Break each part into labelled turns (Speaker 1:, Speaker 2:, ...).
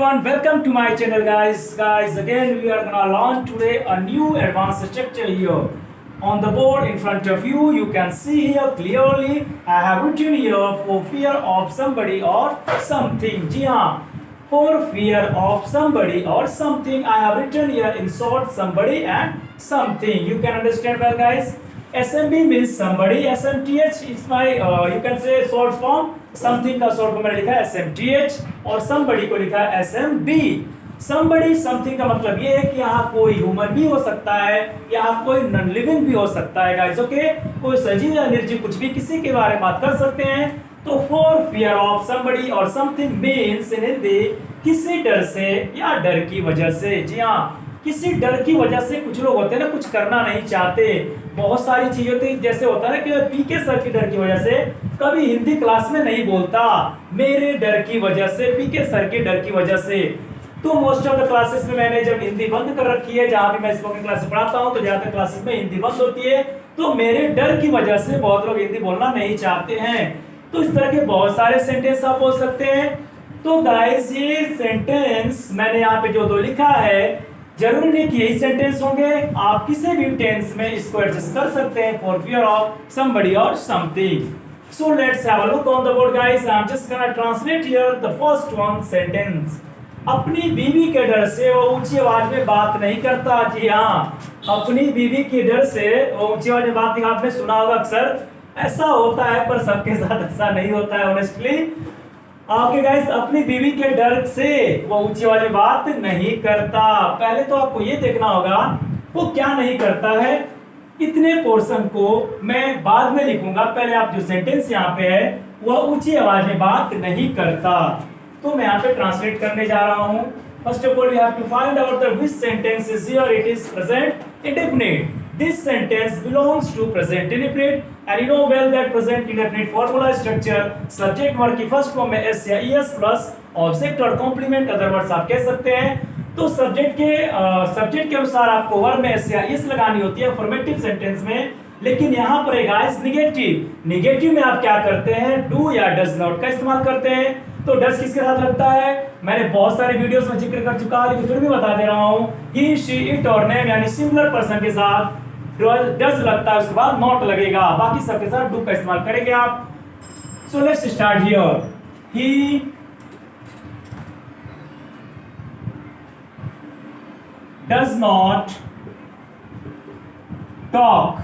Speaker 1: everyone, welcome to my channel guys again we are gonna launch today a new advanced structure here on the board in front of you. You can see here clearly I have written here for fear of somebody or something. जी हाँ, for fear of somebody or something I have written here in short somebody and something. You can understand well guys. SMB means somebody, SMTH is my you can say short form. Something का short form मैंने लिखा है SMTH और somebody को लिखा है SMB. somebody something का मतलब ये है कि यहाँ कोई ह्यूमन भी हो सकता है, यहाँ कोई नॉन लिविंग भी हो सकता है गाइस. ओके, कोई सजीव या निर्जीव कुछ भी किसी के बारे में बात कर सकते हैं. तो फॉर फियर ऑफ somebody और समथिंग मीन्स इन हिंदी किसी डर से या डर की वजह से. जी हाँ, किसी डर की वजह से कुछ लोग होते हैं ना, कुछ करना नहीं चाहते. बहुत सारी चीजें होती है, जैसे होता है कि पीके सर की डर की वजह से कभी हिंदी क्लास में नहीं बोलता, मेरे डर की वजह से, पीके सर के डर की वजह से. तो मोस्ट ऑफ द क्लासेस में मैंने जब हिंदी बंद कर रखी है, जहां भी मैं स्पोकन क्लासेस पढ़ाता हूं तो ज्यादातर क्लासेस में हिंदी बंद होती है. तो मेरे डर की वजह से बहुत लोग हिंदी बोलना नहीं चाहते हैं. तो इस तरह के बहुत सारे सेंटेंस आप बोल सकते हैं. तो गाइस ये सेंटेंस मैंने यहाँ पे जो दो लिखा है, जरूरी नहीं कि यही सेंटेंस होंगे, आप किसी भी टेंस में इसको एडजस्ट कर सकते हैं फॉर फियर ऑफ समबडी और something. So let's have a look on the board guys. I am just gonna translate here the first one sentence. अपनी बीवी के डर से वो ऊंची आवाज में बात नहीं करता. जी हाँ, अपनी बीवी के डर से वो ऊंची आवाज में बात नहीं. आपने सुना होगा अक्सर, ऐसा होता है पर सबके साथ ऐसा नहीं होता है ऑनेस्टली. ओके गाइस, अपनी बीवी के डर से वो ऊंची आवाज में बात नहीं करता. पहले तो आपको ये देखना होगा वो क्या नहीं करता है. इतने पोर्शन को मैं बाद में लिखूंगा, पहले आप जो सेंटेंस यहाँ पे है वो ऊंची आवाज में बात नहीं करता. तो मैं यहाँ पे ट्रांसलेट करने जा रहा हूँ. First of all we have to find out the which sentence is here. It is present indefinite. This sentence belongs to present indefinite and you know well that present indefinite formula structure subject verb की first form में s या es plus object और complement other words आप कह सकते हैं. तो subject के अनुसार आपको वर्ब में s या es लगानी होती है अफर्मेटिव सेंटेंस में. लेकिन यहाँ पर है गाइस निगेटिव में आप क्या करते हैं, डू या डज नॉट का इस्तेमाल करते हैं. तो डज किसके साथ लगता है, मैंने बहुत सारे वीडियोस में जिक्र कर चुका, लेकिन फिर भी बता दे रहा हूँ. ही शी इट और नेम यानी सिंगुलर पर्सन के साथ डज लगता है, उसके बाद नॉट लगेगा. बाकी सबके साथ डू का इस्तेमाल करेंगे आप. So let's start here. He does not talk.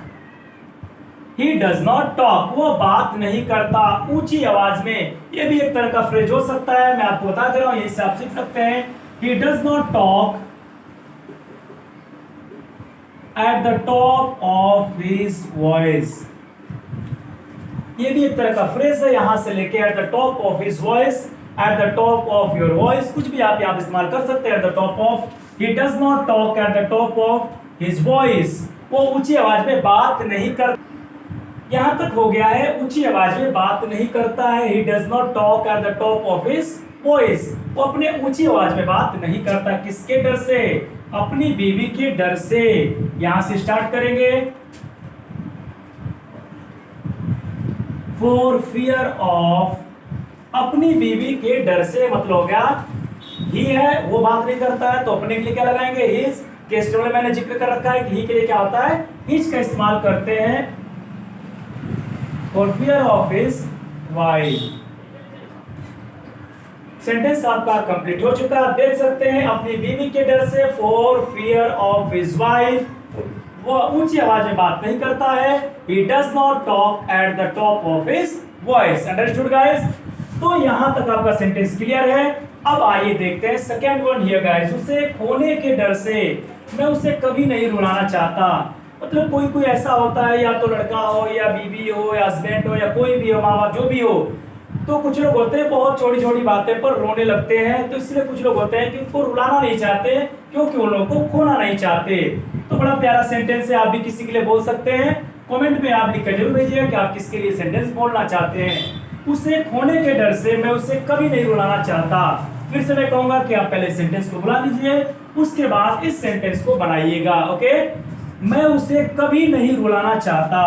Speaker 1: He does not talk, वो बात नहीं करता ऊंची आवाज में. ये भी एक तरह का फ्रेज हो सकता है, मैं आपको बता दे रहा हूं, यही से आप सीख सकते हैं. He does not talk at the top of his voice. ये भी एक तरह का फ्रेज है, यहां से लेके at the top of his voice, at the top of your voice, कुछ भी आप यहाँ पे इस्तेमाल कर सकते हैं. at the top of, he does not talk at the top of his voice. वो ऊंची आवाज में बात नहीं कर, यहां तक हो गया है. ऊंची आवाज में बात नहीं करता है. he does not talk at the top of his voice. वो अपने ऊंची आवाज में बात नहीं करता. किसके डर से, अपनी बीवी के डर से. यहां से स्टार्ट करेंगे. फॉर फियर ऑफ, अपनी बीवी के डर से मतलब हो गया ही है, वो बात नहीं करता है, तो अपने के लिए क्या लगाएंगे, हिज. केस में मैंने जिक्र कर रखा है कि ही के लिए क्या होता है, हिज का इस्तेमाल करते हैं. For fear of his wife. Sentence आपका कंप्लीट हो चुका है, आप देख सकते हैं. अपनी बीवी के डर से, for fear of his wife, वो ऊंची आवाज में बात नहीं करता है. he does not talk at the top of his voice. Understood guys. तो यहां तक आपका सेंटेंस क्लियर है. अब आइए देखते हैं सेकंड वन हियर गाइस. उसे खोने के डर से, मैं उसे कभी नहीं रुलाना चाहता. मतलब कोई ऐसा होता है, या तो लड़का हो या बीवी हो या हस्बैंड हो या कोई भी हो, माँ बाप जो भी हो, तो कुछ लोग होते हैं बहुत छोटी छोटी बातें पर रोने लगते हैं. तो इसलिए कुछ लोग होते हैं कि उनको रुलाना नहीं चाहते क्योंकि उन लोगों को खोना नहीं चाहते. तो बड़ा प्यारा सेंटेंस है, आप भी किसी के लिए बोल सकते हैं. कमेंट में आप लिखकर जरूर भेजिए कि आप किसके लिए सेंटेंस बोलना चाहते हैं. उसे खोने के डर से, मैं उसे कभी नहीं रुलाना चाहता. फिर से मैं कहूंगा कि आप पहले सेंटेंस को बुला लीजिए, उसके बाद इस सेंटेंस को बनाइएगा. ओके, मैं उसे कभी नहीं रुलाना चाहता.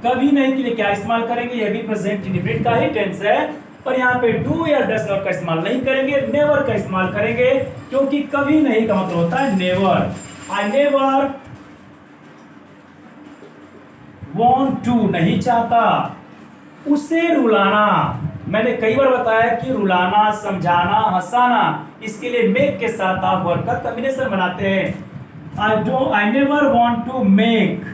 Speaker 1: कभी नहीं के लिए क्या इस्तेमाल करेंगे, ये भी प्रेजेंट इंडेफिनिट का ही टेंस है, पर यहाँ पे डू या डज नॉट का इस्तेमाल नहीं करेंगे, नेवर का इस्तेमाल करेंगे, क्योंकि कभी नहीं का मतलब होता है never. I never want to, नहीं चाहता। उसे रुलाना, मैंने कई बार बताया कि रुलाना, समझाना, हंसाना, इसके लिए मेक के साथ आप वर्ब का कॉम्बिनेशन बनाते हैं। I never want to make,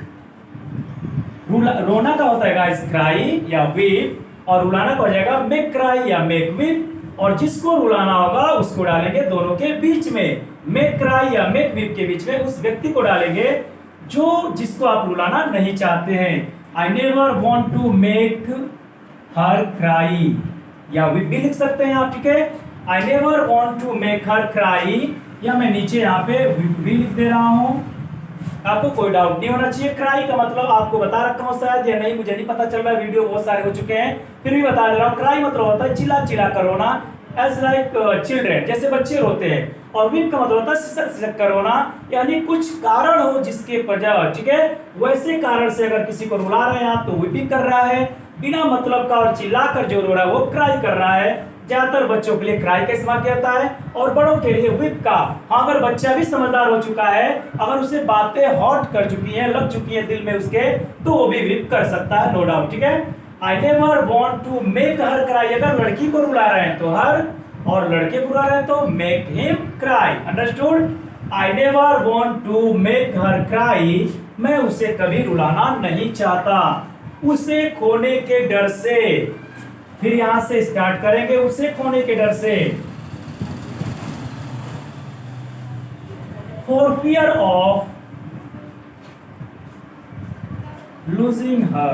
Speaker 1: रोना का होता है गाइस क्राई या वीप, और रुलाना का हो जाएगा मेक क्राई या मेक वीप, और जिसको रुलाना होगा उसको डालेंगे दोनों के बीच में, मेक क्राई या मेक वीप के बीच में उस व्यक्ति को डालेंगे जो जिसको आप रुलाना नहीं चाहते हैं। I never want to make her cry, या वीप भी लिख सकते हैं आप, ठीक है। I never want to make her cry, या मैं नीचे यहाँ पे भी लिख दे रहा हूं, आपको कोई डाउट नहीं होना चाहिए। क्राई का मतलब आपको बता रखा हूं शायद या नहीं, मुझे नहीं पता चल रहा है, वीडियो बहुत सारे हो चुके हैं, फिर भी बता दे रहा हूं। क्राई मतलब होता है चिल्ला चिल्ला कर रोना, एज लाइक चिल्ड्रेन, जैसे बच्चे रोते हैं। और वीप का मतलब होता है सिसक सिसक कर रोना, यानी कुछ कारण हो जिसके वजह, ठीक है, वैसे कारण से अगर किसी को रुला रहे हैं आप तो वीपिंग कर रहा है, बिना मतलब का और चिल्लाकर जो रो रहा है वो क्राई कर रहा है। ज्यादातर बच्चों के लिए क्राई का इस्तेमाल किया जाता है, और बड़ों के लिए व्हिप का। हाँ, अगर बच्चा भी समझदार हो चुका है, अगर उसे बातें हॉट कर चुकी हैं, लग चुकी हैं दिल में उसके, तो वो भी व्हिप कर सकता है, नो डाउट, ठीक है। I never want to make her cry, अगर लड़की को रुला रहे हैं तो हर, और लड़के को रुला रहे हैं तो make him cry, understood. I never want to make her cry, मैं उसे कभी रुलाना नहीं चाहता, उसे खोने के डर से। फिर यहां से स्टार्ट करेंगे, उसे खोने के डर से। For fear of losing her,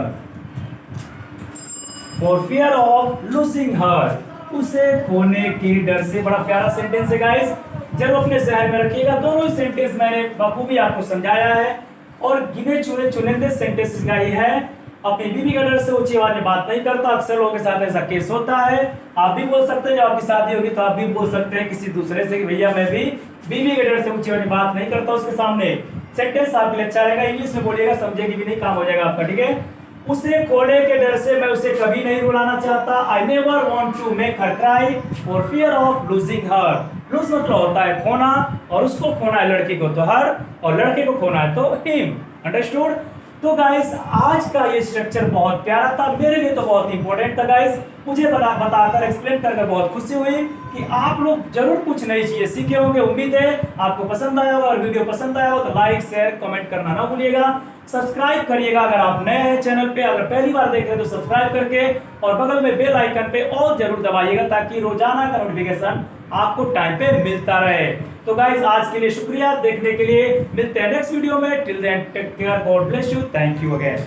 Speaker 1: for fear of losing हर, उसे खोने के डर से। बड़ा प्यारा सेंटेंस है गाइस, जरूर अपने जहन में रखिएगा। दोनों सेंटेंस मैंने बखूबी आपको समझाया है, और गिने चुने चुनिंदे सेंटेंसेस का ही है। अपनी बीवी का डर से ऊंची आवाज में बात नहीं करता, अक्सर लोगों के साथ ऐसा केस होता है। आप भी बोल सकते हैं, जब आपकी शादी होगी तो आप भी बोल सकते हैं किसी दूसरे से कि भैया मैं भी बीवी के डर से ऊंची आवाज में बात नहीं करता उसके सामने। सेंटेंस आपके लिए अच्छा रहेगा, इंग्लिश में बोलिएगा, समझेगी भी नहीं, काम हो जाएगा आपका, ठीक है। उसे खोने के डर से, मैं उसे कभी नहीं रुलाना चाहता। I never want to make her cry for fear of losing her. Lose मतलब होता है खोना, और उसको खोना है लड़की को तो हर, और लड़के को खोना है तो हिम, अंडरस्टूड। तो गाइस आज का ये स्ट्रक्चर बहुत प्यारा था, मेरे लिए तो बहुत इंपॉर्टेंट था गाइस। मुझे बताकर एक्सप्लेन कर बहुत खुशी हुई कि आप लोग जरूर कुछ नई चीजें सीखे होंगे। उम्मीद है आपको पसंद आया होगा, और वीडियो पसंद आया हो तो लाइक शेयर कमेंट करना ना भूलिएगा। सब्सक्राइब करिएगा अगर आप नए हैं चैनल पे, अगर पहली बार देख रहे हैं तो सब्सक्राइब करके, और बगल में बेल आइकन पे ऑल जरूर दबाइएगा, ताकि रोजाना का नोटिफिकेशन आपको टाइम पे मिलता रहे। तो गाइस आज के लिए शुक्रिया देखने के लिए, मिलते हैं नेक्स्ट वीडियो में। Till then take care, God bless you, thank you again.